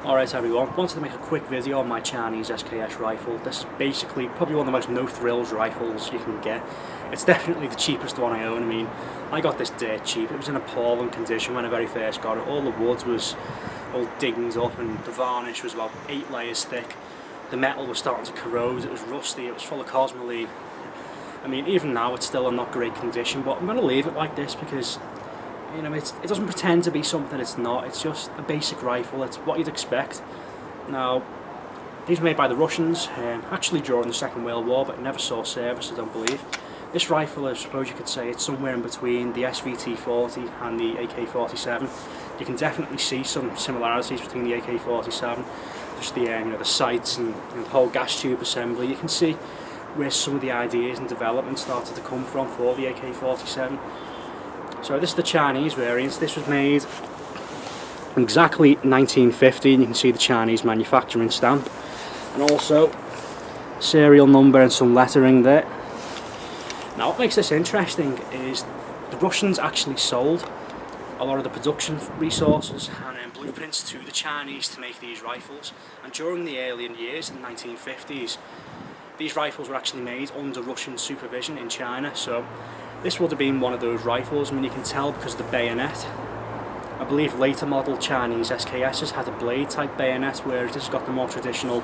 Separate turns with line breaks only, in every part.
Alright everyone, wanted to make a quick video on my Chinese SKS rifle. This is basically probably one of the most no-frills rifles you can get. It's definitely the cheapest one I own. I mean, I got this dirt cheap. It was in appalling condition when I very first got it. All the wood was all dinged up and the varnish was about 8 layers thick. The metal was starting to corrode, it was rusty, it was full of cosmoly. I mean, even now it's still in not great condition, but I'm going to leave it like this because you know, it doesn't pretend to be something it's not. It's just a basic rifle. It's what you'd expect. Now, these were made by the Russians, actually during the Second World War, but never saw service, I don't believe. This rifle, I suppose you could say, it's somewhere in between the SVT-40 and the AK-47. You can definitely see some similarities between the AK-47, just the the sights and the whole gas tube assembly. You can see where some of the ideas and development started to come from for the AK-47. So this is the Chinese variant. This was made exactly 1950, and you can see the Chinese manufacturing stamp, and also serial number and some lettering there. Now what makes this interesting is the Russians actually sold a lot of the production resources and blueprints to the Chinese to make these rifles, and during the early years in the 1950s these rifles were actually made under Russian supervision in China. So this would have been one of those rifles. I mean, you can tell because of the bayonet. I believe later model Chinese SKSs had a blade type bayonet, whereas this has got the more traditional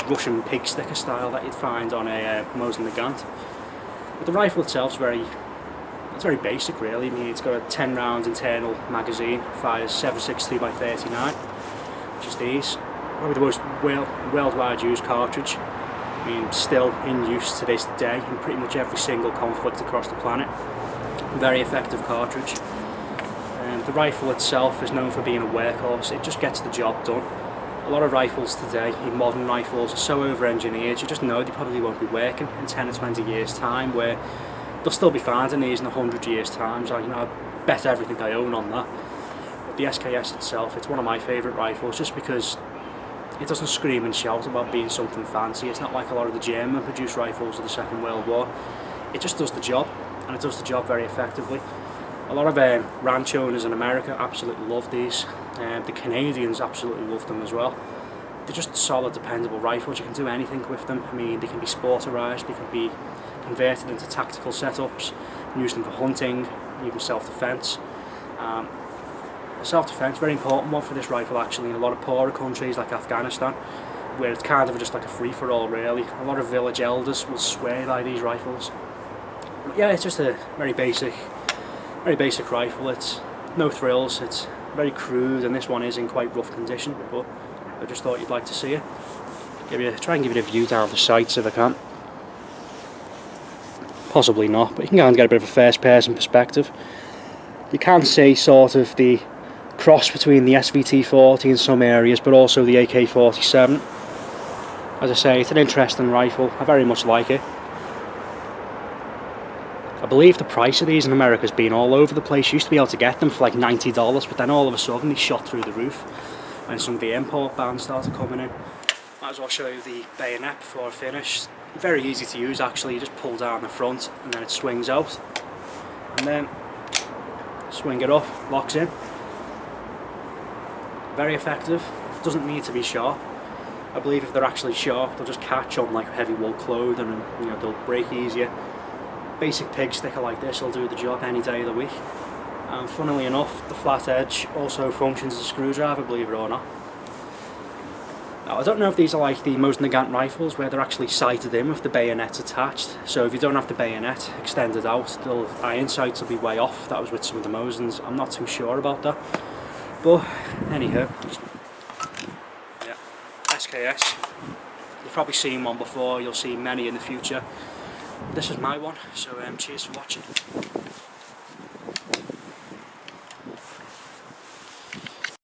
Russian pig sticker style that you'd find on a Mosin Nagant. But the rifle itself is very basic really. I mean, it's got a 10 round internal magazine, fires 7.62 by 39, which is these. Probably the most worldwide used cartridge. I mean, still in use to this day in pretty much every single conflict across the planet. Very effective cartridge. The rifle itself is known for being a workhorse. It just gets the job done. A lot of rifles today, modern rifles, are so over-engineered, you just know they probably won't be working in 10 or 20 years time, where they'll still be finding these in 100 years time. So, I bet everything I own on that. But the SKS itself, it's one of my favourite rifles just because it doesn't scream and shout about being something fancy. It's not like a lot of the German produced rifles of the Second World War. It just does the job, and it does the job very effectively. A lot of ranch owners in America absolutely love these. The Canadians absolutely love them as well. They're just solid, dependable rifles. You can do anything with them. I mean, they can be sporterized, they can be converted into tactical setups. You can use them for hunting, even self-defense. Self-defense, very important one for this rifle actually in a lot of poorer countries like Afghanistan, where it's kind of just like a free-for-all really. A lot of village elders will swear by these rifles. But yeah, it's just a very basic rifle. It's no thrills, it's very crude, and this one is in quite rough condition, but I just thought you'd like to see it. Try and give it a view down the sights if I can. Possibly not, but you can go and get a bit of a first-person perspective. You can see sort of the cross between the SVT-40 in some areas, but also the AK-47. As I say, it's an interesting rifle. I very much like it. I believe the price of these in America has been all over the place. You used to be able to get them for like $90, but then all of a sudden they shot through the roof when some of the import bans started coming in. Might as well show you the bayonet before I finish. Very easy to use actually. You just pull down the front and then it swings out, and then swing it up, locks in. Very effective. Doesn't need to be sharp. I believe if they're actually sharp, they'll just catch on like heavy wool clothing, and they'll break easier. Basic pig sticker like this will do the job any day of the week. And funnily enough, the flat edge also functions as a screwdriver, believe it or not. Now, I don't know if these are like the Mosin Nagant rifles where they're actually sighted in with the bayonets attached. So if you don't have the bayonet extended out, the iron sights will be way off. That was with some of the Mosins. I'm not too sure about that. But anyhow, yeah, SKS. You've probably seen one before, you'll see many in the future. This is my one, so cheers for watching.